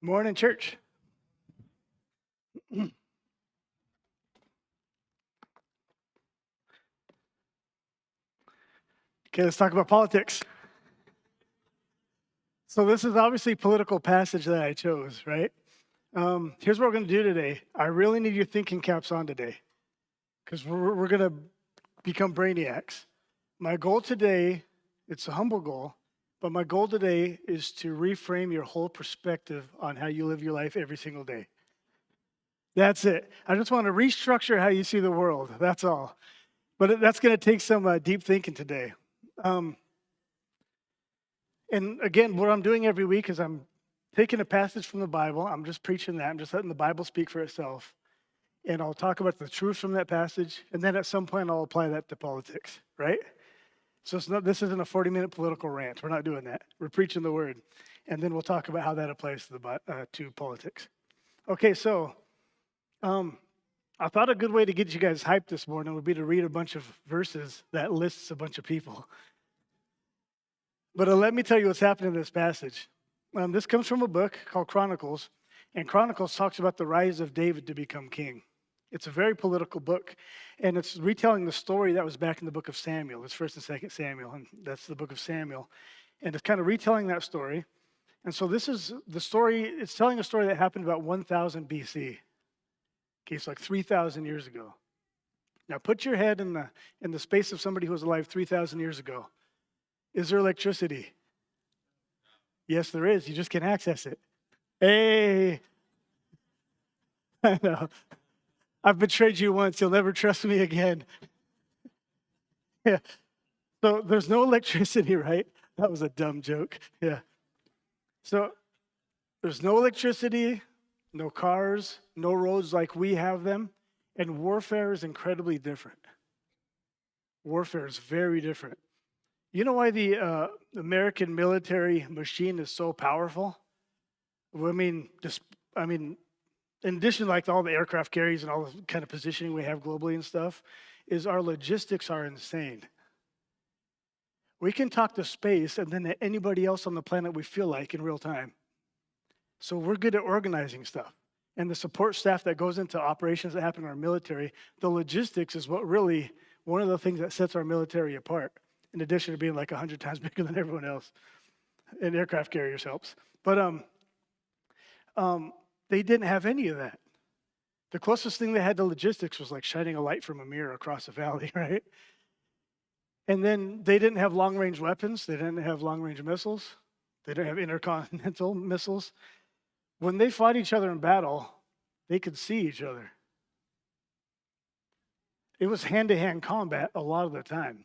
Morning, church. Okay, let's talk about politics. So this is obviously a political passage that I chose, right? Here's what we're going to do today. I really need your thinking caps on today because we're going to become brainiacs. My goal today, it's a humble goal, but my goal today is to reframe your whole perspective on how you live your life every single day. That's it. I just want to restructure how you see the world. That's all. But that's going to take some deep thinking today. Um, And again, what I'm doing every week is I'm taking a passage from the Bible. I'm just preaching that. I'm just letting the Bible speak for itself. And I'll talk about the truth from that passage. And then at some point, I'll apply that to politics, right? So this isn't a 40-minute political rant. We're not doing that. We're preaching the word. And then we'll talk about how that applies to politics. Okay, so I thought a good way to get you guys hyped this morning would be to read a bunch of verses that lists a bunch of people. But let me tell you what's happening in this passage. This comes from a book called Chronicles, and Chronicles talks about the rise of David to become king. It's a very political book, and it's retelling the story that was back in the book of Samuel. It's 1st and 2nd Samuel, and that's the book of Samuel. And it's kind of retelling that story. And so this is the story, it's telling a story that happened about 1000 BC. Okay, it's like 3,000 years ago. Now put your head in the space of somebody who was alive 3,000 years ago. Is there electricity? Yes, there is. You just can't access it. Hey, I know. I've betrayed you once. You'll never trust me again. Yeah. So there's no electricity, right? That was a dumb joke. Yeah. So there's no electricity, no cars, no roads like we have them, and warfare is incredibly different. Warfare is very different. You know why the American military machine is so powerful? Well, I mean, in addition, like all the aircraft carriers and all the kind of positioning we have globally and stuff, is our logistics are insane. We can talk to space and then to anybody else on the planet we feel like in real time. So we're good at organizing stuff. And the support staff that goes into operations that happen in our military, the logistics is what really, one of the things that sets our military apart, in addition to being like 100 times bigger than everyone else. And aircraft carriers helps. But they didn't have any of that. The closest thing they had to logistics was like shining a light from a mirror across a valley, right? And then they didn't have long range weapons. They didn't have long range missiles. They didn't have intercontinental missiles. When they fought each other in battle, they could see each other. It was hand to hand combat a lot of the time.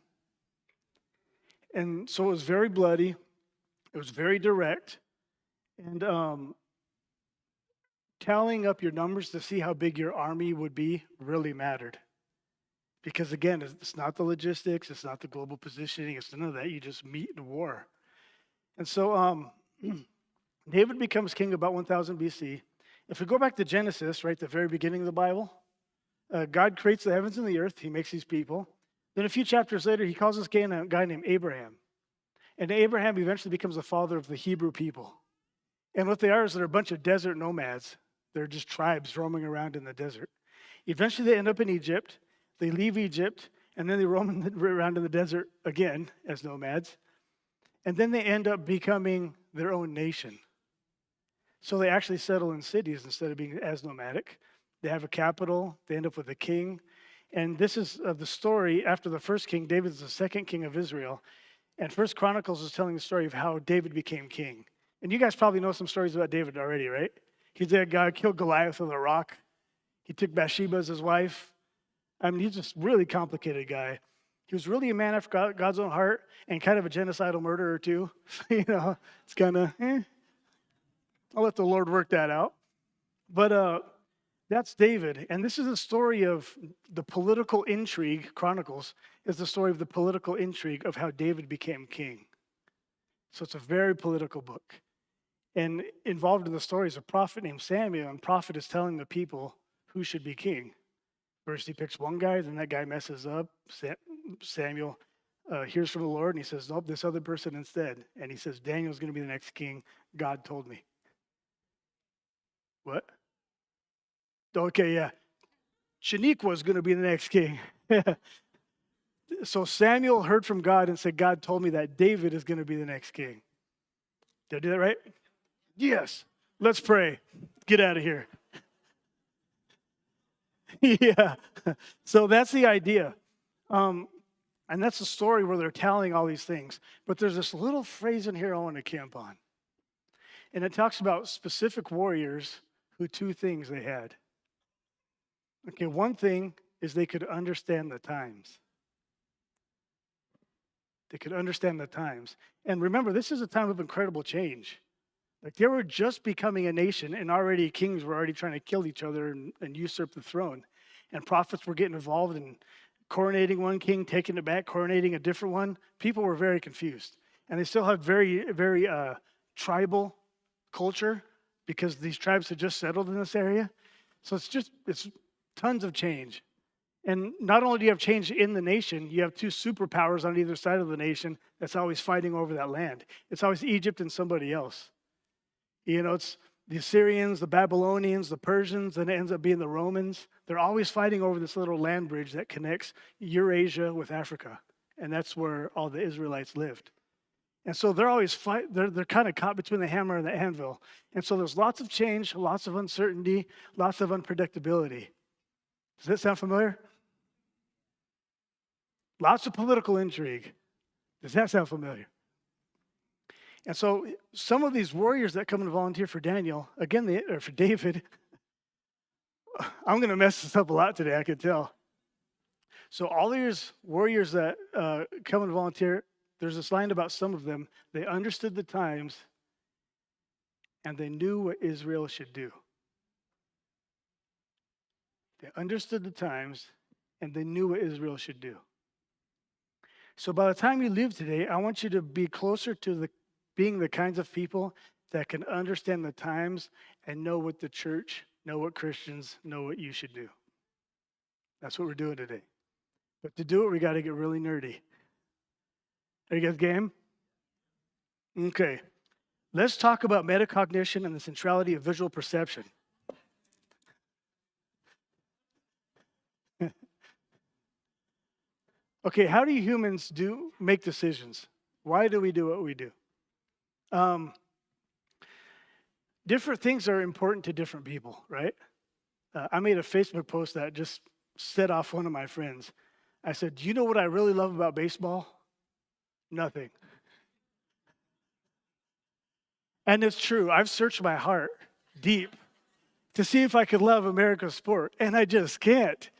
And so it was very bloody. It was very direct. And tallying up your numbers to see how big your army would be really mattered. Because again, it's not the logistics, it's not the global positioning, it's none of that. You just meet in war. And so David becomes king about 1000 BC. If we go back to Genesis, right, the very beginning of the Bible, God creates the heavens and the earth. He makes these people. Then a few chapters later, he calls this guy named Abraham. And Abraham eventually becomes the father of the Hebrew people. And what they are is they're a bunch of desert nomads. They're just tribes roaming around in the desert. Eventually, they end up in Egypt. They leave Egypt, and then they roam around in the desert again as nomads. And then they end up becoming their own nation. So they actually settle in cities instead of being as nomadic. They have a capital. They end up with a king. And this is the story after the first king. David is the second king of Israel. And First Chronicles is telling the story of how David became king. And you guys probably know some stories about David already, right? He's that guy who killed Goliath with a rock. He took Bathsheba as his wife. I mean, he's just a really complicated guy. He was really a man after God's own heart and kind of a genocidal murderer too. It's kind of, I'll let the Lord work that out. But that's David. And this is the story of the political intrigue. Chronicles is the story of the political intrigue of how David became king. So it's a very political book. And involved in the story is a prophet named Samuel, and prophet is telling the people who should be king. First, he picks one guy, then that guy messes up. Samuel hears from the Lord, and he says, nope, this other person instead. And he says, Daniel's going to be the next king. God told me. What? Okay, yeah. Shaniqua was going to be the next king. So Samuel heard from God and said, God told me that David is going to be the next king. Did I do that right? Yes. Let's pray. Get out of here. Yeah. So that's the idea. And that's the story where they're telling all these things. But there's this little phrase in here I want to camp on. And it talks about specific warriors who two things they had. Okay, one thing is they could understand the times. They could understand the times. And remember, this is a time of incredible change. Like they were just becoming a nation, and already kings were already trying to kill each other and usurp the throne. And prophets were getting involved in coronating one king, taking it back, coronating a different one. People were very confused. And they still have very, very tribal culture because these tribes had just settled in this area. So it's tons of change. And not only do you have change in the nation, you have two superpowers on either side of the nation that's always fighting over that land. It's always Egypt and somebody else. You know, it's the Assyrians, the Babylonians, the Persians, and it ends up being the Romans. They're always fighting over this little land bridge that connects Eurasia with Africa. And that's where all the Israelites lived. And so they're always they're kind of caught between the hammer and the anvil. And so there's lots of change, lots of uncertainty, lots of unpredictability. Does that sound familiar? Lots of political intrigue. Does that sound familiar? And so some of these warriors that come and volunteer for Daniel, again, or for David, I'm going to mess this up a lot today, I can tell. So all these warriors that come and volunteer, there's this line about some of them. They understood the times, and they knew what Israel should do. They understood the times, and they knew what Israel should do. So by the time you leave today, I want you to be closer to being the kinds of people that can understand the times and know what the church, know what Christians, know what you should do. That's what we're doing today. But to do it, we got to get really nerdy. Are you guys game? Okay. Let's talk about metacognition and the centrality of visual perception. Okay, how do humans make decisions? Why do we do what we do? Different things are important to different people, right? I made a Facebook post that just set off one of my friends. I said, do you know what I really love about baseball? Nothing. And it's true. I've searched my heart deep to see if I could love America's sport, and I just can't.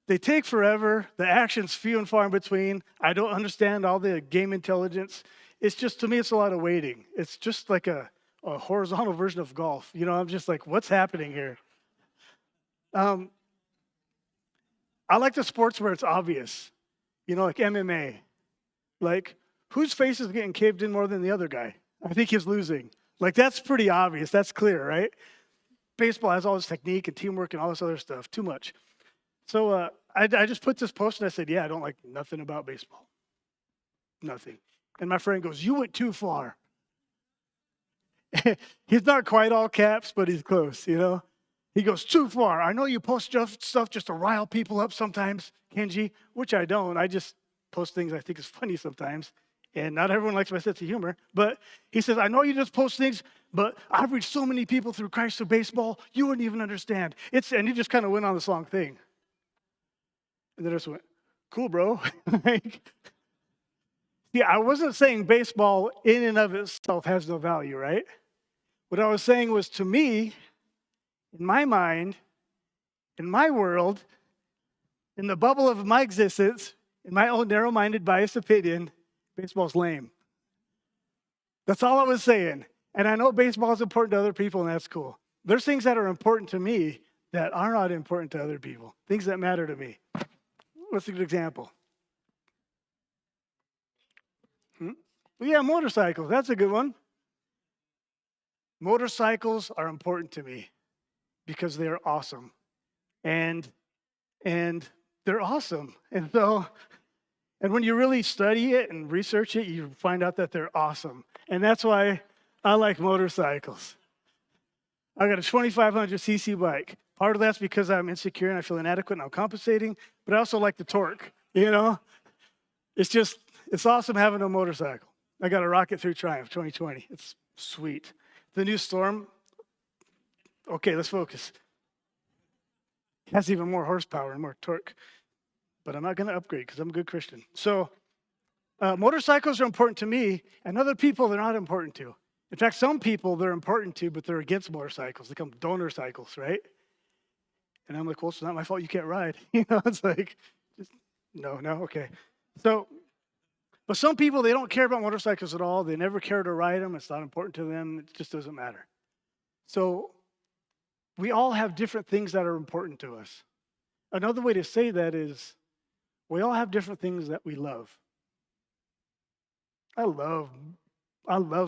They take forever. The action's few and far in between. I don't understand all the game intelligence. It's just, to me, it's a lot of waiting. It's just like a horizontal version of golf. You know, I'm just like, what's happening here? I like the sports where it's obvious. You know, like MMA. Like, whose face is getting caved in more than the other guy? I think he's losing. Like, that's pretty obvious. That's clear, right? Baseball has all this technique and teamwork and all this other stuff. Too much. So I just put this post and I said, yeah, I don't like nothing about baseball. Nothing. And my friend goes, you went too far. He's not quite all caps, but he's close, you know. He goes, too far. I know you post stuff just to rile people up sometimes, Kenji, which I don't. I just post things I think is funny sometimes. And not everyone likes my sense of humor. But he says, I know you just post things, but I've reached so many people through Christ through baseball, you wouldn't even understand. And he just kind of went on this long thing. And then I just went, cool, bro. Yeah, I wasn't saying baseball in and of itself has no value, right? What I was saying was, to me, in my mind, in my world, in the bubble of my existence, in my own narrow-minded, biased opinion, baseball's lame. That's all I was saying. And I know baseball is important to other people, and that's cool. There's things that are important to me that are not important to other people, things that matter to me. What's a good example? Well, yeah, motorcycles. That's a good one. Motorcycles are important to me because they're awesome. And they're awesome. And when you really study it and research it, you find out that they're awesome. And that's why I like motorcycles. I got a 2,500cc bike. Part of that's because I'm insecure and I feel inadequate and I'm compensating, but I also like the torque, you know? It's awesome having a motorcycle. I got a Rocket 3 Triumph 2020. It's sweet. The new Storm, okay, let's focus. It has even more horsepower and more torque, but I'm not going to upgrade because I'm a good Christian. So motorcycles are important to me, and other people they're not important to. In fact, some people they're important to, but they're against motorcycles. They come donor cycles, right? And I'm like, well, it's not my fault you can't ride. It's like, no, okay. So, but some people, they don't care about motorcycles at all. They never care to ride them. It's not important to them. It just doesn't matter. So we all have different things that are important to us. Another way to say that is we all have different things that we love. I love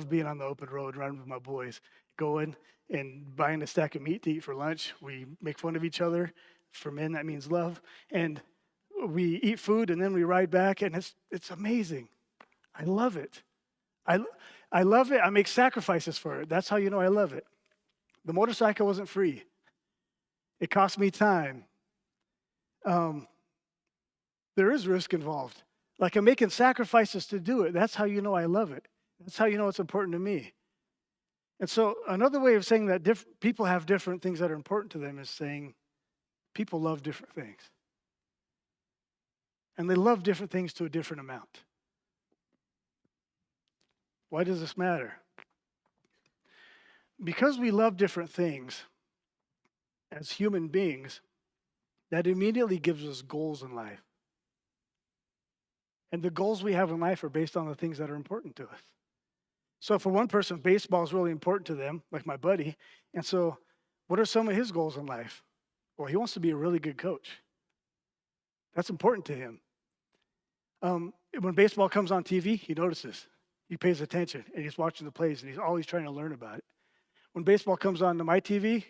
being on the open road, riding with my boys, going and buying a stack of meat to eat for lunch. We make fun of each other. For men, that means love. And we eat food and then we ride back, and it's amazing. I love it. I love it. I make sacrifices for it. That's how you know I love it. The motorcycle wasn't free. It cost me time. There is risk involved. Like I'm making sacrifices to do it. That's how you know I love it. That's how you know it's important to me. And so another way of saying that people have different things that are important to them is saying people love different things. And they love different things to a different amount. Why does this matter? Because we love different things as human beings, that immediately gives us goals in life. And the goals we have in life are based on the things that are important to us. So for one person, baseball is really important to them, like my buddy. And so what are some of his goals in life? Well, he wants to be a really good coach. That's important to him. When baseball comes on TV, he notices. He pays attention, and he's watching the plays, and he's always trying to learn about it. When baseball comes on to my TV,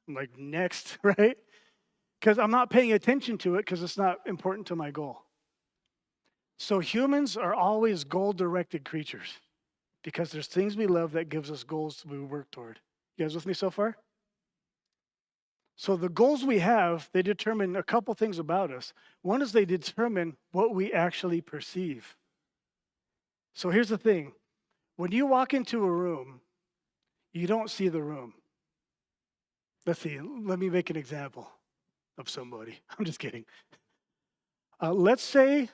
I'm like, next, right? Because I'm not paying attention to it because it's not important to my goal. So humans are always goal-directed creatures because there's things we love that gives us goals we work toward. You guys with me so far? So the goals we have, they determine a couple things about us. One is they determine what we actually perceive. So here's the thing. When you walk into a room, you don't see the room. Let's see, let me make an example of somebody. I'm just kidding. Let's say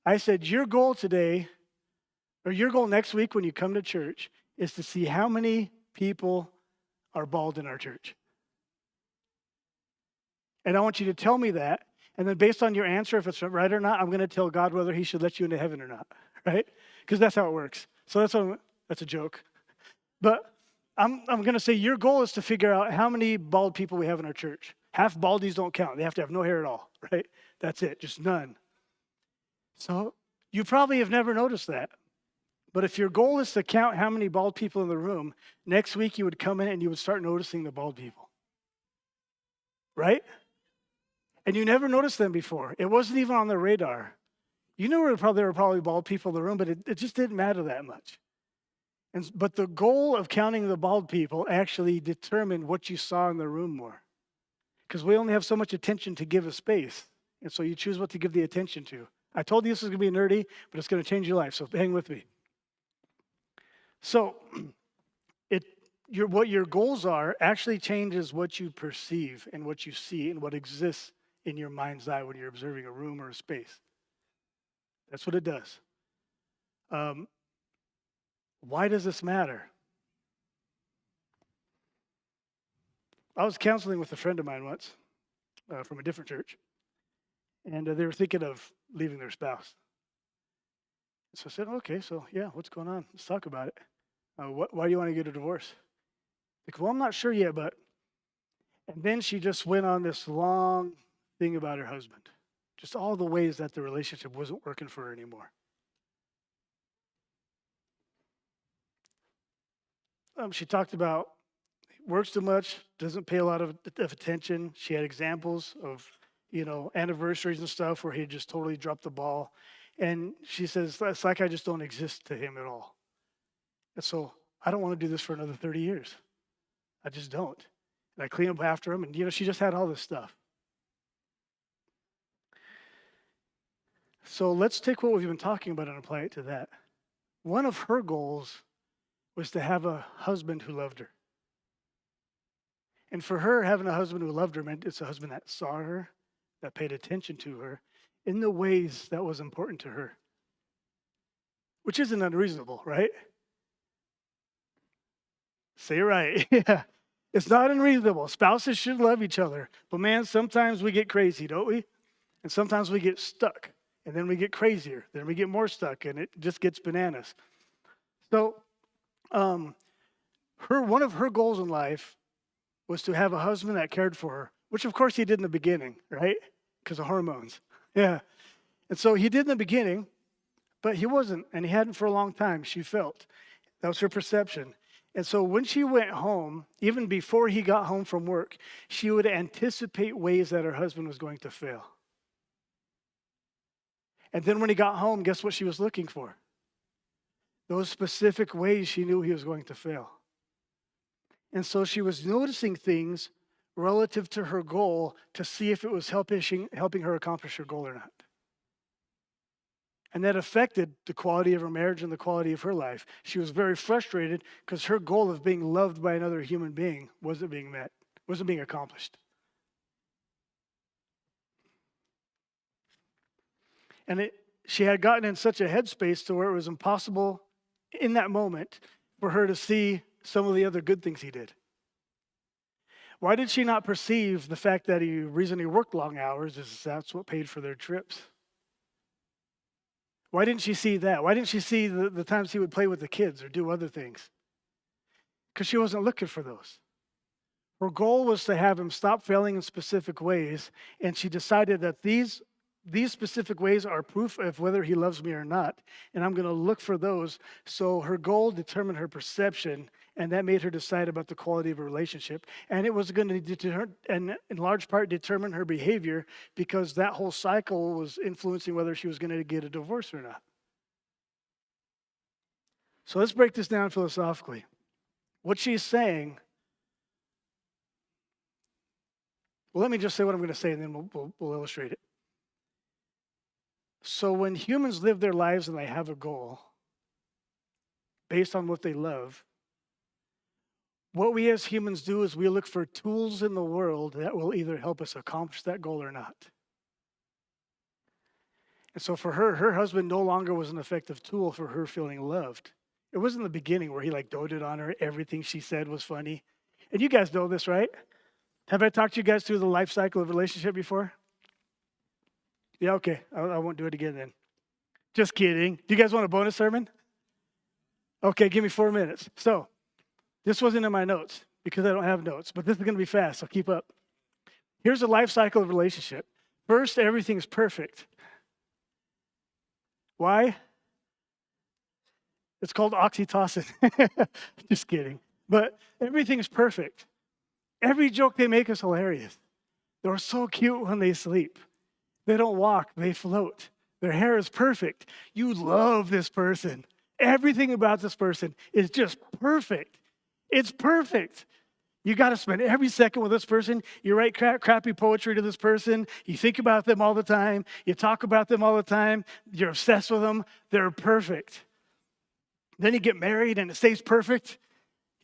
I said your goal today, or your goal next week when you come to church, is to see how many people are bald in our church. And I want you to tell me that, and then based on your answer, if it's right or not, I'm going to tell God whether he should let you into heaven or not, right? Because that's how it works. So that's a joke. But I'm going to say your goal is to figure out how many bald people we have in our church. Half baldies don't count. They have to have no hair at all, right? That's it, just none. So you probably have never noticed that. But if your goal is to count how many bald people in the room, next week you would come in and you would start noticing the bald people. Right? And you never noticed them before. It wasn't even on the radar. You knew there were probably bald people in the room, but it just didn't matter that much. But the goal of counting the bald people actually determined what you saw in the room more. Because we only have so much attention to give a space. And so you choose what to give the attention to. I told you this is going to be nerdy, but it's going to change your life, so hang with me. So what your goals are actually changes what you perceive and what you see and what exists in your mind's eye when you're observing a room or a space. That's what it does. Why does this matter? I was counseling with a friend of mine once from a different church, and they were thinking of leaving their spouse. So I said, okay, so yeah, what's going on? Let's talk about it. Why do you want to get a divorce? Like, well, I'm not sure yet, but... And then she just went on this long thing about her husband. Just all the ways that the relationship wasn't working for her anymore. She talked about works too much, doesn't pay a lot of attention. She had examples of, anniversaries and stuff where he just totally dropped the ball. And she says, it's like I just don't exist to him at all. And so I don't want to do this for another 30 years. I just don't. and I clean up after him. And, she just had all this stuff. So let's take what we've been talking about and apply it to that. One of her goals was to have a husband who loved her. And for her, having a husband who loved her meant it's a husband that saw her, that paid attention to her in the ways that was important to her. Which isn't unreasonable, right? Say it right. Yeah. It's not unreasonable. Spouses should love each other. But man, sometimes we get crazy, don't we? And sometimes we get stuck. And then we get crazier. Then we get more stuck, and it just gets bananas. So one of her goals in life was to have a husband that cared for her, which of course he did in the beginning, right? Because of hormones. Yeah. And so he did in the beginning, but he wasn't, and he hadn't for a long time, she felt. That was her perception. And so when she went home, even before he got home from work, she would anticipate ways that her husband was going to fail. And then when he got home, guess what she was looking for? Those specific ways she knew he was going to fail. And so she was noticing things relative to her goal to see if it was helping her accomplish her goal or not. And that affected the quality of her marriage and the quality of her life. She was very frustrated because her goal of being loved by another human being wasn't being met, wasn't being accomplished. And she had gotten in such a headspace to where it was impossible in that moment for her to see some of the other good things he did. Why did she not perceive the fact that the reason he worked long hours is that's what paid for their trips? Why didn't she see that? Why didn't she see the times he would play with the kids or do other things? Because she wasn't looking for those. Her goal was to have him stop failing in specific ways, and she decided that these specific ways are proof of whether he loves me or not, and I'm going to look for those. So her goal determined her perception, and that made her decide about the quality of a relationship. And it was going to, and in large part, determine her behavior, because that whole cycle was influencing whether she was going to get a divorce or not. So let's break this down philosophically. What she's saying, well, let me just say what I'm going to say, and then we'll illustrate it. So when humans live their lives and they have a goal based on what they love, what we as humans do is we look for tools in the world that will either help us accomplish that goal or not. And so for her husband no longer was an effective tool for her feeling loved. It wasn't the beginning where he doted on her, everything she said was funny. And you guys know this, right? Have I talked to you guys through the life cycle of relationship before? Yeah, okay. I won't do it again then. Just kidding. Do you guys want a bonus sermon? Okay, give me 4 minutes. So, this wasn't in my notes because I don't have notes, but this is going to be fast, so keep up. Here's a life cycle of relationship. First, everything's perfect. Why? It's called oxytocin. Just kidding. But everything's perfect. Every joke they make is hilarious. They're so cute when they sleep. They don't walk, they float. Their hair is perfect. You love this person. Everything about this person is just perfect. It's perfect. You got to spend every second with this person. You write crappy poetry to this person. You think about them all the time. You talk about them all the time. You're obsessed with them. They're perfect. Then you get married and it stays perfect,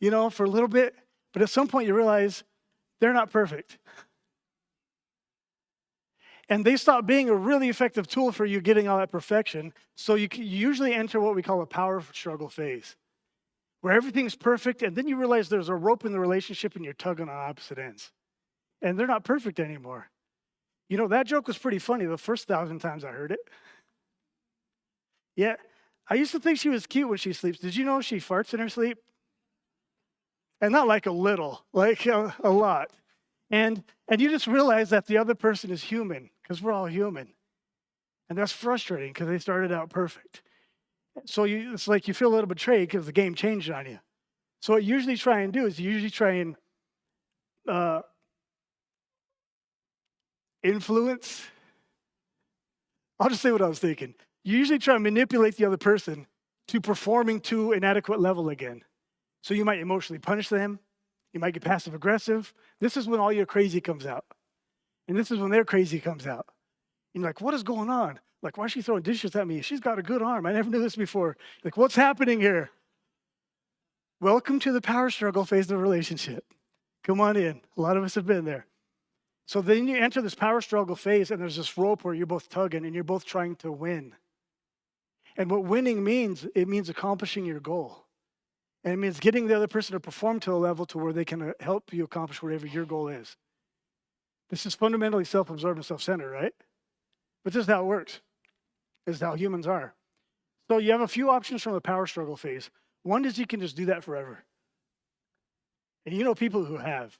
for a little bit. But at some point you realize they're not perfect. And they stop being a really effective tool for you getting all that perfection. So you usually enter what we call a power struggle phase, where everything's perfect, and then you realize there's a rope in the relationship and you're tugging on opposite ends. And they're not perfect anymore. That joke was pretty funny the first 1,000 times I heard it. Yeah, I used to think she was cute when she sleeps. Did you know she farts in her sleep? And not like a little, like a lot. And you just realize that the other person is human, because we're all human. And that's frustrating because they started out perfect. So it's like you feel a little betrayed because the game changed on you. So what you usually try and do is influence. I'll just say what I was thinking. You usually try and manipulate the other person to performing to an adequate level again. So you might emotionally punish them. You might get passive aggressive. This is when all your crazy comes out. And this is when their crazy comes out. And you're like, what is going on? Like, why is she throwing dishes at me? She's got a good arm. I never knew this before. Like, what's happening here? Welcome to the power struggle phase of the relationship. Come on in. A lot of us have been there. So then you enter this power struggle phase, and there's this rope where you're both tugging and you're both trying to win. And what winning means, it means accomplishing your goal. And it means getting the other person to perform to a level to where they can help you accomplish whatever your goal is. This is fundamentally self-absorbed and self-centered, right? But this is how it works. This is how humans are. So you have a few options from the power struggle phase. One is you can just do that forever. And you know people who have.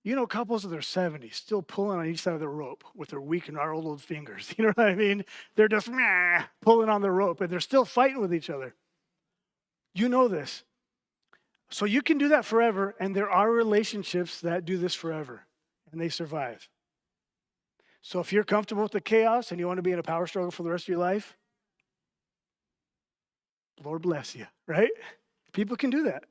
You know couples in their 70s still pulling on each side of the rope with their weak and gnarled old fingers. You know what I mean? They're just pulling on the rope, and they're still fighting with each other. You know this. So you can do that forever, and there are relationships that do this forever, and they survive. So if you're comfortable with the chaos and you want to be in a power struggle for the rest of your life, Lord bless you, right? People can do that.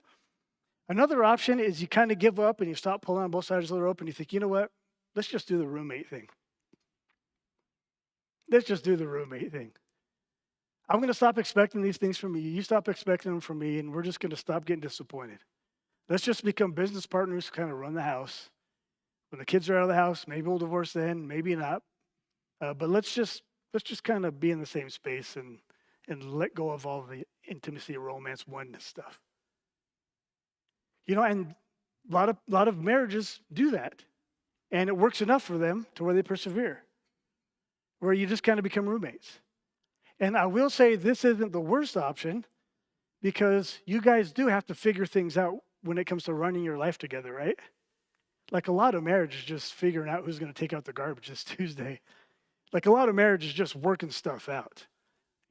Another option is you kind of give up and you stop pulling on both sides of the rope and you think, you know what? Let's just do the roommate thing. Let's just do the roommate thing. I'm going to stop expecting these things from you. You stop expecting them from me, and we're just going to stop getting disappointed. Let's just become business partners who kind of run the house. When the kids are out of the house, maybe we'll divorce then, maybe not. But let's just kind of be in the same space and let go of all the intimacy, romance, oneness stuff. You know, and a lot of marriages do that. And it works enough for them to where they persevere, where you just kind of become roommates. And I will say this isn't the worst option, because you guys do have to figure things out when it comes to running your life together, right? Like a lot of marriage is just figuring out who's going to take out the garbage this Tuesday. Like a lot of marriage is just working stuff out.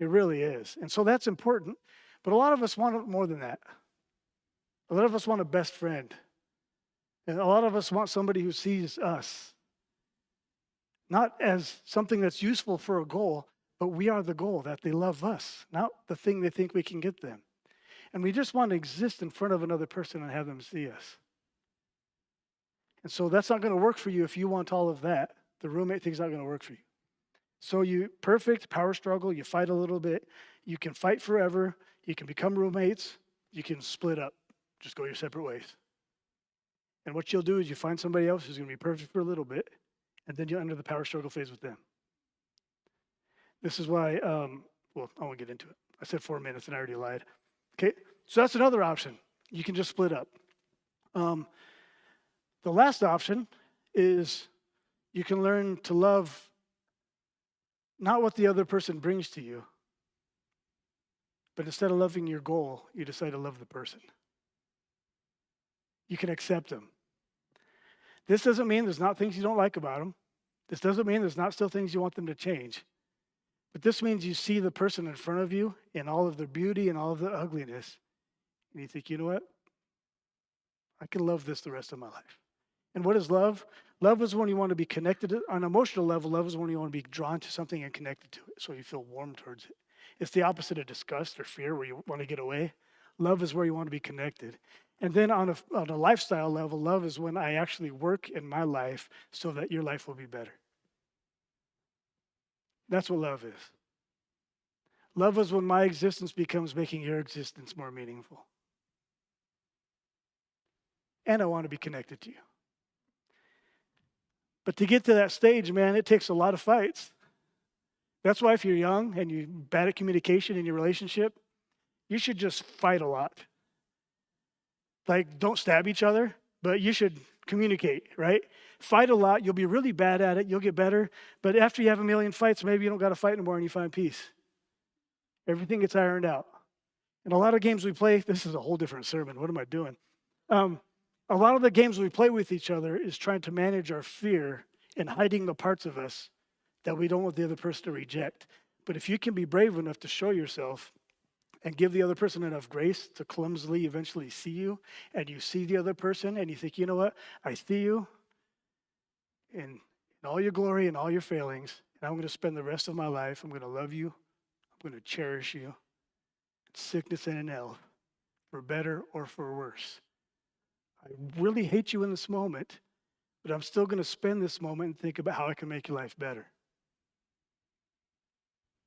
It really is. And so that's important. But a lot of us want more than that. A lot of us want a best friend. And a lot of us want somebody who sees us not as something that's useful for a goal, but we are the goal, that they love us, not the thing they think we can get them. And we just want to exist in front of another person and have them see us. And so that's not going to work for you if you want all of that. The roommate thing's not going to work for you. So perfect power struggle, you fight a little bit. You can fight forever. You can become roommates. You can split up. Just go your separate ways. And what you'll do is you find somebody else who's going to be perfect for a little bit, and then you'll enter the power struggle phase with them. This is why, I won't get into it. I said 4 minutes and I already lied. Okay, so that's another option. You can just split up. The last option is you can learn to love not what the other person brings to you, but instead of loving your goal, you decide to love the person. You can accept them. This doesn't mean there's not things you don't like about them. This doesn't mean there's not still things you want them to change. But this means you see the person in front of you in all of their beauty and all of their ugliness. And you think, you know what? I can love this the rest of my life. And what is love? Love is when you want to be connected on an emotional level. Love is when you want to be drawn to something and connected to it, so you feel warm towards it. It's the opposite of disgust or fear, where you want to get away. Love is where you want to be connected. And then on a lifestyle level, love is when I actually work in my life so that your life will be better. That's what love is. Love is when my existence becomes making your existence more meaningful. And I want to be connected to you. But to get to that stage, man, it takes a lot of fights. That's why if you're young and you're bad at communication in your relationship, you should just fight a lot. Like, don't stab each other, but you should communicate, right? Fight a lot. You'll be really bad at it. You'll get better. But after you have a million fights, maybe you don't got to fight anymore and you find peace. Everything gets ironed out. And a lot of games we play, this is a whole different sermon. What am I doing? A lot of the games we play with each other is trying to manage our fear and hiding the parts of us that we don't want the other person to reject. But if you can be brave enough to show yourself and give the other person enough grace to clumsily eventually see you, and you see the other person and you think, you know what, I see you in all your glory and all your failings, and I'm going to spend the rest of my life, I'm going to love you, I'm going to cherish you, in sickness and in health, for better or for worse. I really hate you in this moment, but I'm still going to spend this moment and think about how I can make your life better.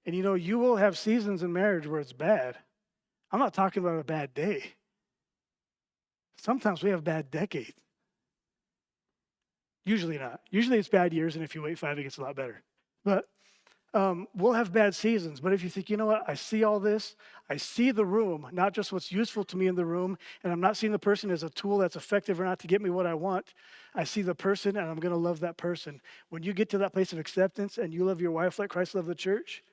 And you will have seasons in marriage where it's bad. I'm not talking about a bad day. Sometimes we have bad decades. Usually not. Usually it's bad years, and if you wait 5, it gets a lot better. But we'll have bad seasons. But if you think, you know what, I see all this, I see the room, not just what's useful to me in the room, and I'm not seeing the person as a tool that's effective or not to get me what I want. I see the person, and I'm going to love that person. When you get to that place of acceptance and you love your wife like Christ loved the church,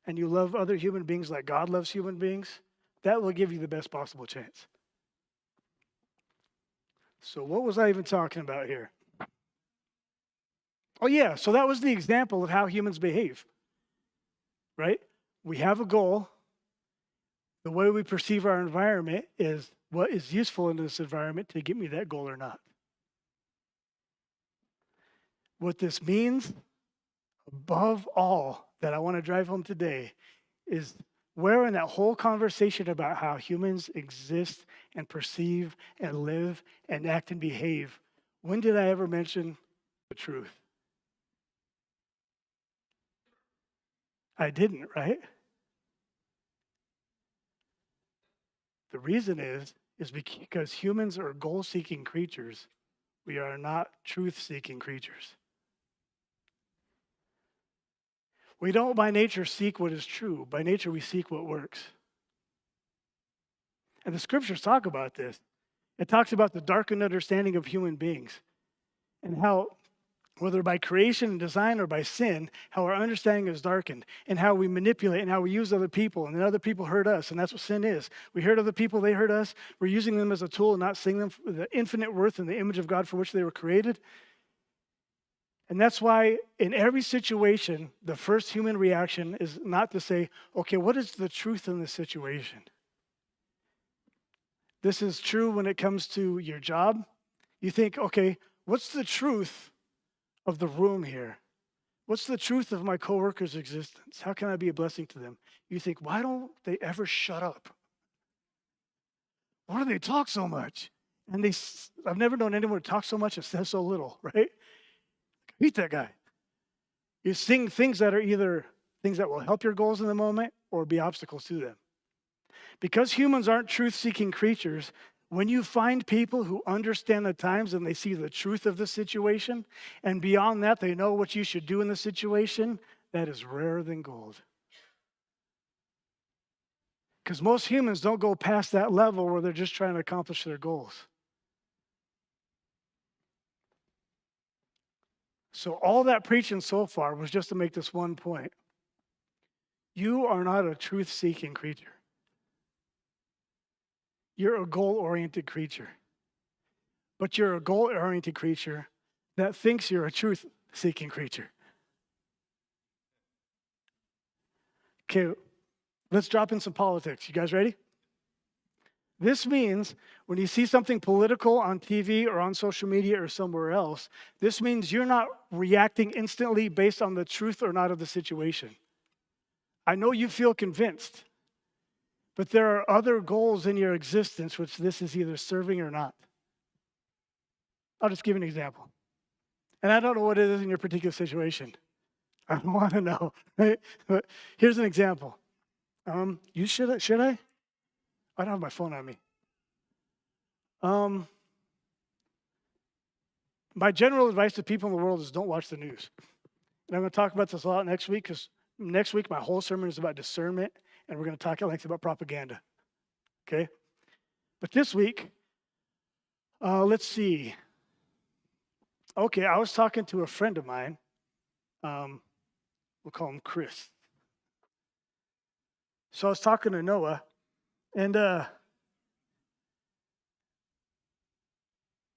and you love other human beings like God loves human beings, that will give you the best possible chance. So what was I even talking about here? Oh yeah, so that was the example of how humans behave, right? We have a goal. The way we perceive our environment is what is useful in this environment to get me that goal or not. What this means, above all, that I want to drive home today is where in that whole conversation about how humans exist and perceive and live and act and behave, when did I ever mention the truth? I didn't, right? The reason is because humans are goal-seeking creatures. We are not truth-seeking creatures. We don't by nature seek what is true. By nature, we seek what works. And the scriptures talk about this. It talks about the darkened understanding of human beings and how, whether by creation and design or by sin, how our understanding is darkened and how we manipulate and how we use other people and then other people hurt us. And that's what sin is. We hurt other people, they hurt us. We're using them as a tool and not seeing them for the infinite worth and the image of God for which they were created. And that's why in every situation, the first human reaction is not to say, okay, what is the truth in this situation? This is true when it comes to your job. You think, okay, what's the truth of the room here? What's the truth of my coworker's existence? How can I be a blessing to them? You think, why don't they ever shut up? Why do they talk so much? And I've never known anyone to talk so much and says so little, right? Beat that guy. You're seeing things that are either things that will help your goals in the moment or be obstacles to them. Because humans aren't truth-seeking creatures, when you find people who understand the times and they see the truth of the situation, and beyond that, they know what you should do in the situation, that is rarer than gold. Because most humans don't go past that level where they're just trying to accomplish their goals. So all that preaching so far was just to make this one point. You are not a truth-seeking creature. You're a goal-oriented creature. But you're a goal-oriented creature that thinks you're a truth-seeking creature. Okay, let's drop in some politics. You guys ready? This means when you see something political on TV or on social media or somewhere else, this means you're not reacting instantly based on the truth or not of the situation. I know you feel convinced, but there are other goals in your existence which this is either serving or not. I'll just give an example. And I don't know what it is in your particular situation. I don't want to know, right? But here's an example. Should I? I don't have my phone on me. My general advice to people in the world is don't watch the news. And I'm going to talk about this a lot next week because next week my whole sermon is about discernment and we're going to talk at length about propaganda. Okay? But this week, let's see. Okay, I was talking to a friend of mine. We'll call him Chris. So I was talking to Noah, and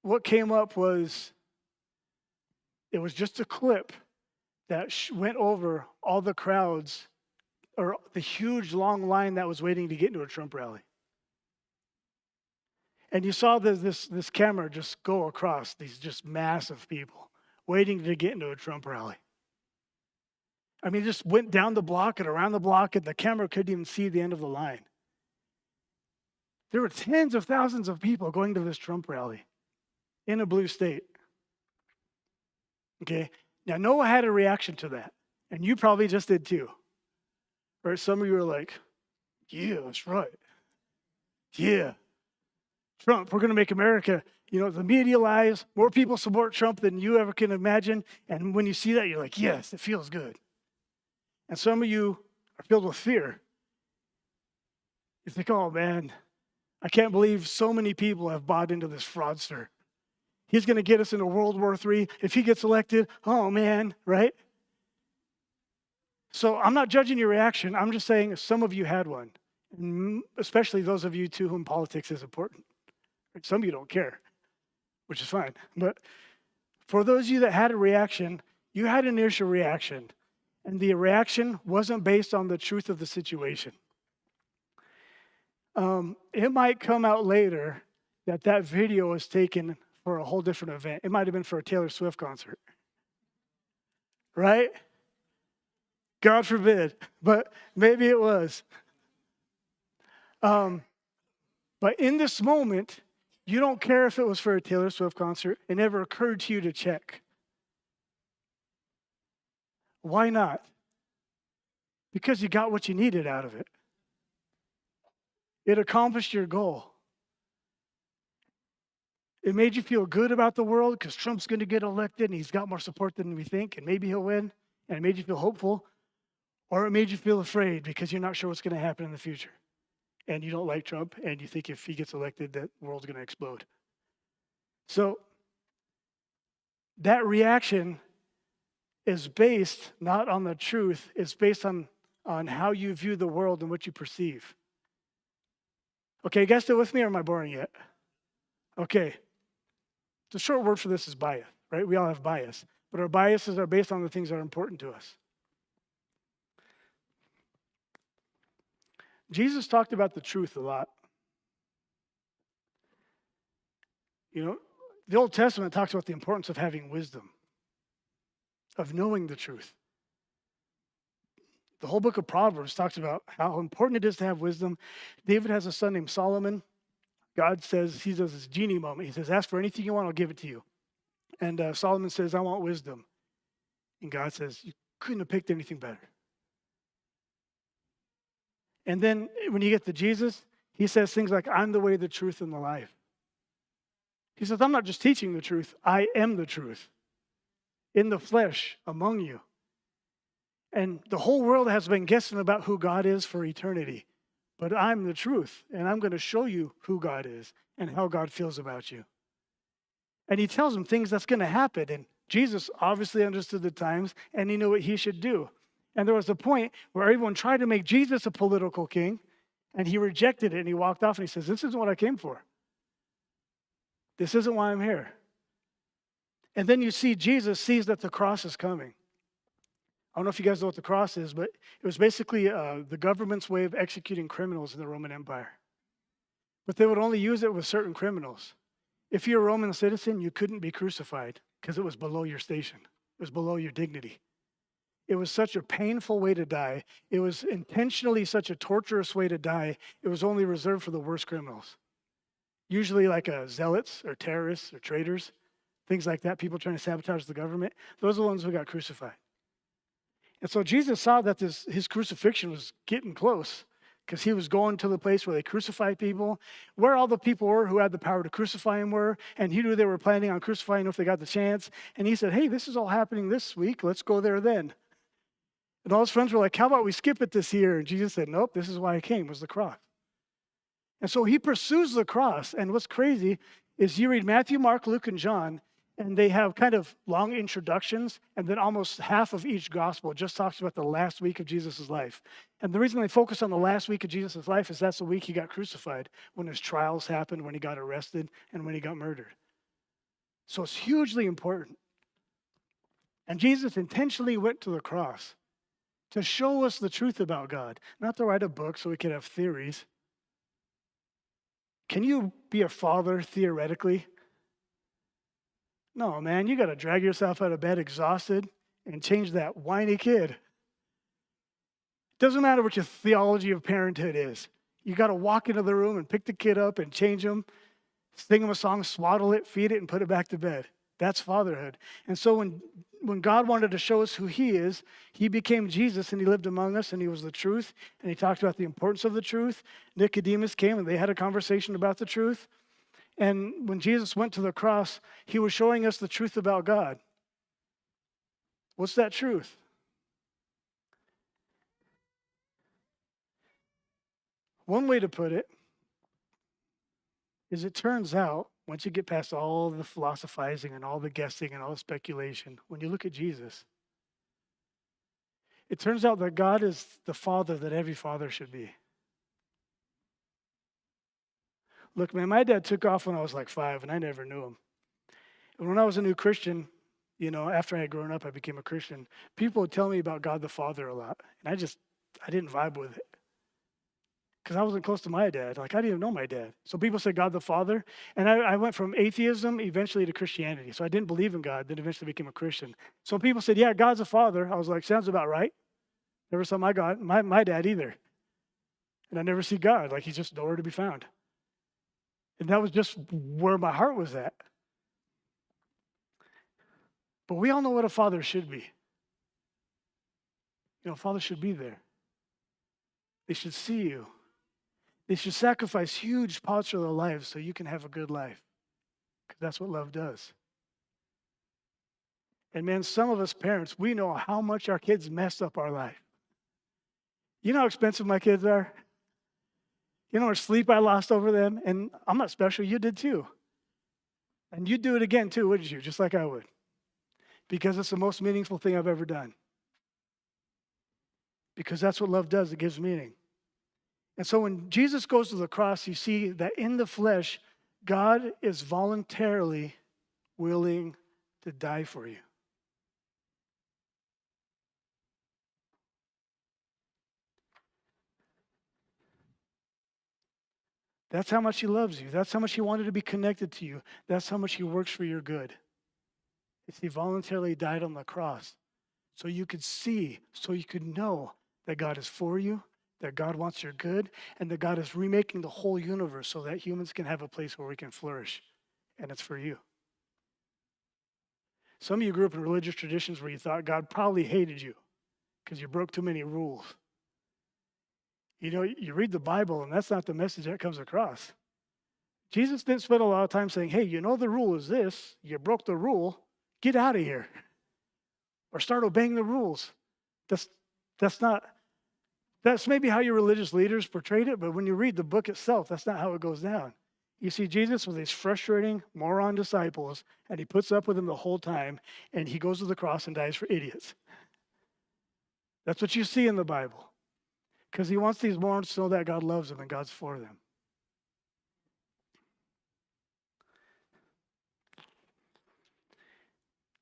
what came up was, it was just a clip that went over all the crowds or the huge long line that was waiting to get into a Trump rally. And you saw this camera just go across these just massive people waiting to get into a Trump rally. I mean, it just went down the block and around the block, and the camera couldn't even see the end of the line. There were tens of thousands of people going to this Trump rally. in a blue state. Okay? Now, Noah had a reaction to that, and you probably just did too. Or some of you are like, yeah, that's right. Yeah. Trump, we're going to make America, the media lies. More people support Trump than you ever can imagine. And when you see that, you're like, yes, it feels good. And some of you are filled with fear. You think, oh man, I can't believe so many people have bought into this fraudster. He's going to get us into World War III. If he gets elected, oh man, right? So I'm not judging your reaction. I'm just saying some of you had one, and especially those of you to whom politics is important. Some of you don't care, which is fine. But for those of you that had a reaction, you had an initial reaction, and the reaction wasn't based on the truth of the situation. It might come out later that video was taken for a whole different event. It might have been for a Taylor Swift concert, right? God forbid, but maybe it was. But in this moment, you don't care if it was for a Taylor Swift concert. It never occurred to you to check. Why not? Because you got what you needed out of it. It accomplished your goal. It made you feel good about the world because Trump's going to get elected and he's got more support than we think, and maybe he'll win. And it made you feel hopeful. Or it made you feel afraid because you're not sure what's going to happen in the future. And you don't like Trump, and you think if he gets elected, that the world's going to explode. So that reaction is based not on the truth, it's based on how you view the world and what you perceive. Okay, you guys still with me, or am I boring yet? Okay. The short word for this is bias, right? We all have bias, but our biases are based on the things that are important to us. Jesus talked about the truth a lot. The Old Testament talks about the importance of having wisdom, of knowing the truth. The whole book of Proverbs talks about how important it is to have wisdom. David has a son named Solomon. God says, he does this genie moment. He says, ask for anything you want, I'll give it to you. And Solomon says, I want wisdom. And God says, you couldn't have picked anything better. And then when you get to Jesus, he says things like, I'm the way, the truth, and the life. He says, I'm not just teaching the truth, I am the truth in the flesh among you. And the whole world has been guessing about who God is for eternity. But I'm the truth, and I'm going to show you who God is and how God feels about you. And he tells them things that's going to happen. And Jesus obviously understood the times, and he knew what he should do. And there was a point where everyone tried to make Jesus a political king, and he rejected it, and he walked off, and he says, this isn't what I came for. This isn't why I'm here. And then you see Jesus sees that the cross is coming. I don't know if you guys know what the cross is, but it was basically the government's way of executing criminals in the Roman Empire. But they would only use it with certain criminals. If you're a Roman citizen, you couldn't be crucified because it was below your station. It was below your dignity. It was such a painful way to die. It was intentionally such a torturous way to die. It was only reserved for the worst criminals. Usually like zealots or terrorists or traitors, things like that, people trying to sabotage the government. Those are the ones who got crucified. And so Jesus saw that his crucifixion was getting close because he was going to the place where they crucified people, where all the people were who had the power to crucify him were, and he knew they were planning on crucifying him if they got the chance. And he said, hey, this is all happening this week. Let's go there then. And all his friends were like, how about we skip it this year? And Jesus said, nope, this is why I came, was the cross. And so he pursues the cross. And what's crazy is you read Matthew, Mark, Luke, and John, and they have kind of long introductions, and then almost half of each gospel just talks about the last week of Jesus' life. And the reason they focus on the last week of Jesus' life is that's the week he got crucified, when his trials happened, when he got arrested, and when he got murdered. So it's hugely important. And Jesus intentionally went to the cross to show us the truth about God, not to write a book so we could have theories. Can you be a father theoretically? No, man, you got to drag yourself out of bed exhausted and change that whiny kid. Doesn't matter what your theology of parenthood is. You got to walk into the room and pick the kid up and change him Sing him a song, swaddle it, feed it, and put it back to bed. That's fatherhood. And so when God wanted to show us who he is, he became Jesus and he lived among us and he was the truth. And he talked about the importance of the truth. Nicodemus came and they had a conversation about the truth. And when Jesus went to the cross, he was showing us the truth about God. What's that truth? One way to put it is it turns out, once you get past all the philosophizing and all the guessing and all the speculation, when you look at Jesus, it turns out that God is the father that every father should be. Look, man, my dad took off when I was like 5, and I never knew him. And when I was a new Christian, after I had grown up, I became a Christian. People would tell me about God the Father a lot, and I didn't vibe with it. Because I wasn't close to my dad. Like, I didn't even know my dad. So people say God the Father. And I went from atheism eventually to Christianity. So I didn't believe in God, then eventually became a Christian. So people said, yeah, God's a father. I was like, sounds about right. Never saw my dad either. And I never see God. Like, he's just nowhere to be found. And that was just where my heart was at. But we all know what a father should be. Fathers should be there. They should see you. They should sacrifice huge parts of their lives so you can have a good life. Because that's what love does. And man, some of us parents, we know how much our kids messed up our life. You know how expensive my kids are? You know how much sleep I lost over them? And I'm not special, you did too. And you'd do it again too, wouldn't you? Just like I would. Because it's the most meaningful thing I've ever done. Because that's what love does, it gives meaning. And so when Jesus goes to the cross, you see that in the flesh, God is voluntarily willing to die for you. That's how much he loves you. That's how much he wanted to be connected to you. That's how much he works for your good. He voluntarily died on the cross so you could see, so you could know that God is for you, that God wants your good, and that God is remaking the whole universe so that humans can have a place where we can flourish, and it's for you. Some of you grew up in religious traditions where you thought God probably hated you because you broke too many rules. You read the Bible, and that's not the message that comes across. Jesus didn't spend a lot of time saying, hey, the rule is this. You broke the rule. Get out of here. Or start obeying the rules. That's maybe how your religious leaders portrayed it, but when you read the book itself, that's not how it goes down. You see Jesus with these frustrating moron disciples, and he puts up with them the whole time, and he goes to the cross and dies for idiots. That's what you see in the Bible. Because he wants these morons to know that God loves them and God's for them.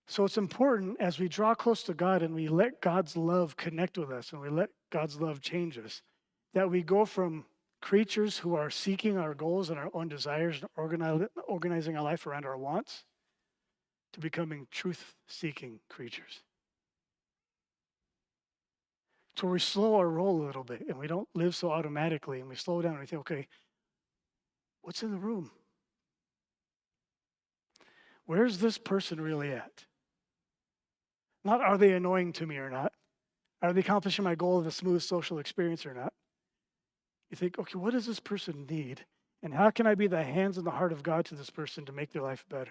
So it's important as we draw close to God and we let God's love connect with us and we let God's love change us, that we go from creatures who are seeking our goals and our own desires and organizing our life around our wants to becoming truth-seeking creatures. So we slow our roll a little bit and we don't live so automatically and we slow down and we think, okay, what's in the room? Where's this person really at? Not are they annoying to me or not? Are they accomplishing my goal of a smooth social experience or not? You think, okay, what does this person need? And how can I be the hands and the heart of God to this person to make their life better?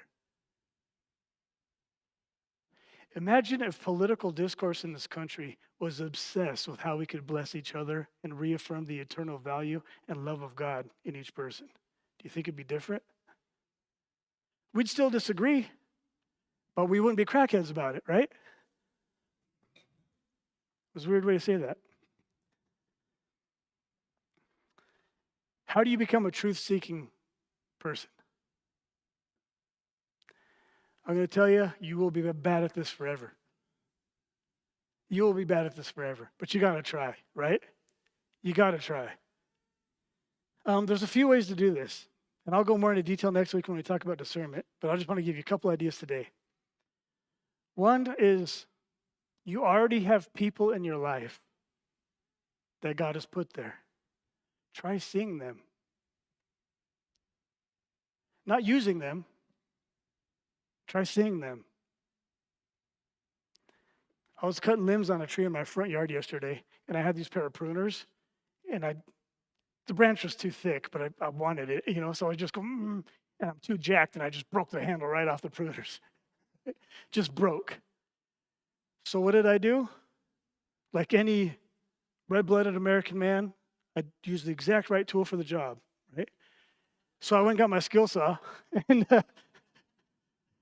Imagine if political discourse in this country was obsessed with how we could bless each other and reaffirm the eternal value and love of God in each person. Do you think it'd be different? We'd still disagree, but we wouldn't be crackheads about it, right? It was a weird way to say that. How do you become a truth-seeking person? I'm going to tell you, you will be bad at this forever. You will be bad at this forever, but you got to try, right? You got to try. There's a few ways to do this, and I'll go more into detail next week when we talk about discernment, but I just want to give you a couple ideas today. One is you already have people in your life that God has put there. Try seeing them. not using them. Try seeing them. I was cutting limbs on a tree in my front yard yesterday, and I had these pair of pruners, and the branch was too thick, but I wanted it, so I just go, and I'm too jacked, and I just broke the handle right off the pruners. It just broke. So what did I do? Like any red-blooded American man, I used the exact right tool for the job, right? So I went and got my skill saw, and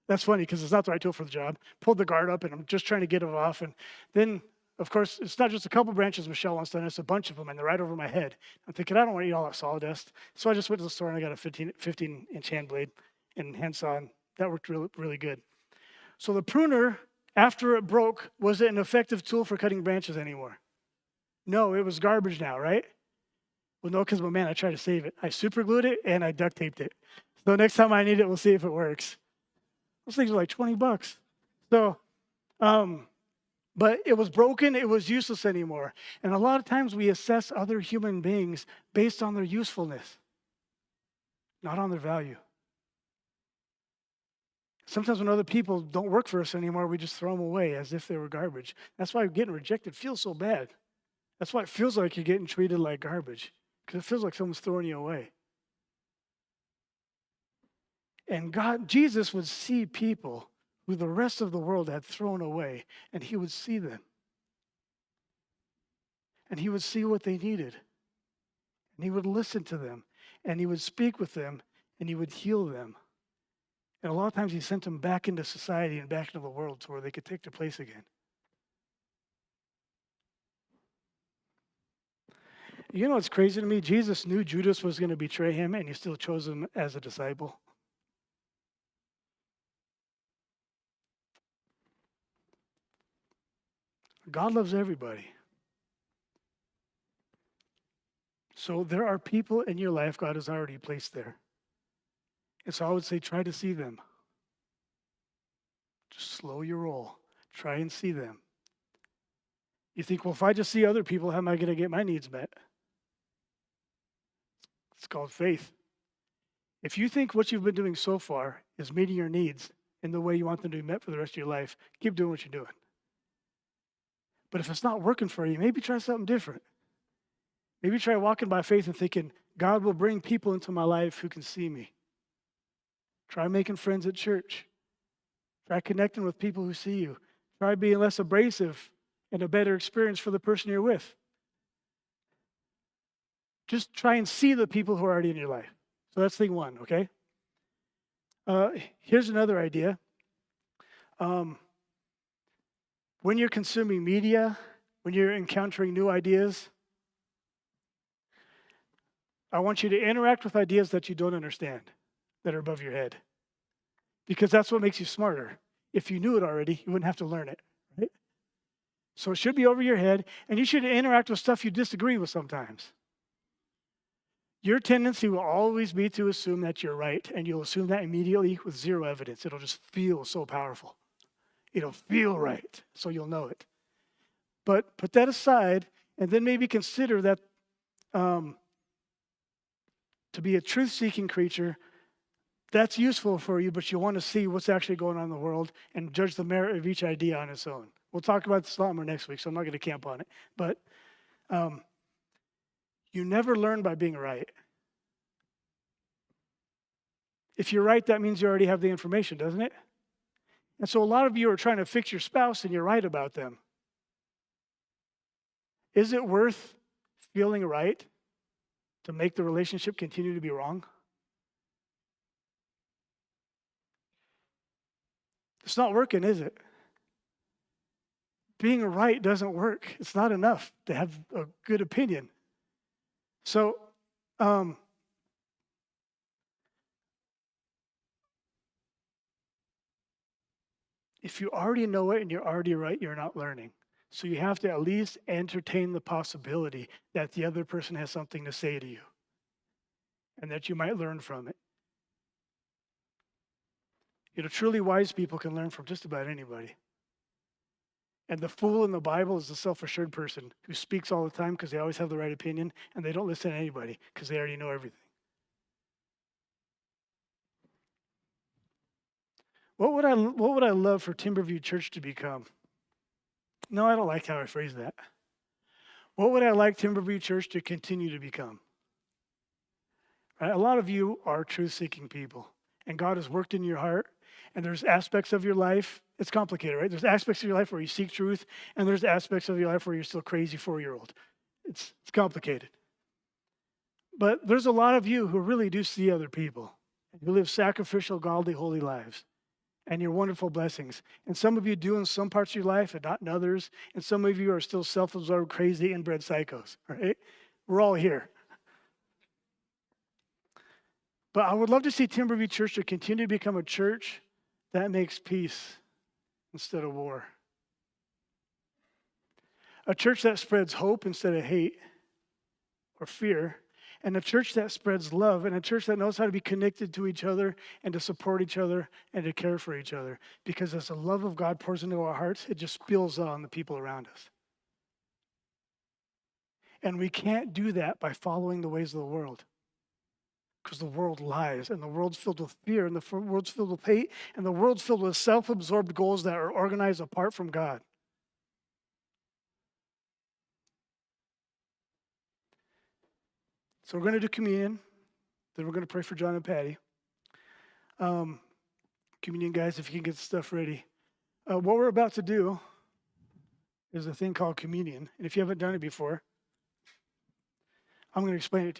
that's funny because it's not the right tool for the job. Pulled the guard up, and I'm just trying to get it off. And then, of course, it's not just a couple branches Michelle wants done, it's a bunch of them, and they're right over my head. I'm thinking, I don't want to eat all that sawdust. So I just went to the store, and I got a 15-inch hand blade and handsaw, and that worked really, really good. So the pruner, after it broke, was it an effective tool for cutting branches anymore? No, it was garbage now, right? Well, no, because, man, I tried to save it. I super glued it, and I duct taped it. So next time I need it, we'll see if it works. Those things are like $20. So, but it was broken, it was useless anymore. And a lot of times we assess other human beings based on their usefulness, not on their value. Sometimes when other people don't work for us anymore, we just throw them away as if they were garbage. That's why getting rejected feels so bad. That's why it feels like you're getting treated like garbage, because it feels like someone's throwing you away. And Jesus would see people who the rest of the world had thrown away, and he would see them. And he would see what they needed. And he would listen to them, and he would speak with them, and he would heal them. And a lot of times he sent them back into society and back into the world to where they could take their place again. You know what's crazy to me? Jesus knew Judas was going to betray him, and he still chose him as a disciple. God loves everybody. So there are people in your life God has already placed there. And so I would say try to see them. Just slow your roll. Try and see them. You think, well, if I just see other people, how am I going to get my needs met? It's called faith. If you think what you've been doing so far is meeting your needs in the way you want them to be met for the rest of your life, keep doing what you're doing. But if it's not working for you, maybe try something different. Maybe try walking by faith and thinking, God will bring people into my life who can see me. Try making friends at church. Try connecting with people who see you. Try being less abrasive and a better experience for the person you're with. Just try and see the people who are already in your life. So that's thing one, okay? Here's another idea. When you're consuming media, when you're encountering new ideas, I want you to interact with ideas that you don't understand, that are above your head. Because that's what makes you smarter. If you knew it already, you wouldn't have to learn it, right? So it should be over your head, and you should interact with stuff you disagree with sometimes. Your tendency will always be to assume that you're right, and you'll assume that immediately with zero evidence. It'll just feel so powerful. It'll feel right, so you'll know it. But put that aside, and then maybe consider that to be a truth-seeking creature, that's useful for you, but you want to see what's actually going on in the world and judge the merit of each idea on its own. We'll talk about this a lot more next week, so I'm not going to camp on it. But you never learn by being right. If you're right, that means you already have the information, doesn't it? And so a lot of you are trying to fix your spouse and you're right about them. Is it worth feeling right to make the relationship continue to be wrong? It's not working, is it? Being right doesn't work. It's not enough to have a good opinion. So, if you already know it and you're already right, you're not learning. So you have to at least entertain the possibility that the other person has something to say to you and that you might learn from it. You know, truly wise people can learn from just about anybody. And the fool in the Bible is the self-assured person who speaks all the time because they always have the right opinion and they don't listen to anybody because they already know everything. what would I love for Timberview Church to become? No, I don't like how I phrase that. What would I like Timberview Church to continue to become? Right? A lot of you are truth-seeking people, and God has worked in your heart, and there's aspects of your life, it's complicated, right? There's aspects of your life where you seek truth, and there's aspects of your life where you're still crazy 4-year-old. It's complicated. But there's a lot of you who really do see other people. You live sacrificial, godly, holy lives. And you're wonderful blessings. And some of you do in some parts of your life and not in others. And some of you are still self-absorbed, crazy, inbred psychos. Right? We're all here. But I would love to see Timberview Church to continue to become a church that makes peace instead of war. A church that spreads hope instead of hate or fear. And a church that spreads love, and a church that knows how to be connected to each other and to support each other and to care for each other. Because as the love of God pours into our hearts, it just spills on the people around us. And we can't do that by following the ways of the world. Because the world lies, and the world's filled with fear, and the world's filled with hate, and the world's filled with self-absorbed goals that are organized apart from God. So we're going to do communion. Then we're going to pray for John and Patty. Communion, guys, if you can get the stuff ready. What we're about to do is a thing called communion. And if you haven't done it before, I'm going to explain it to you.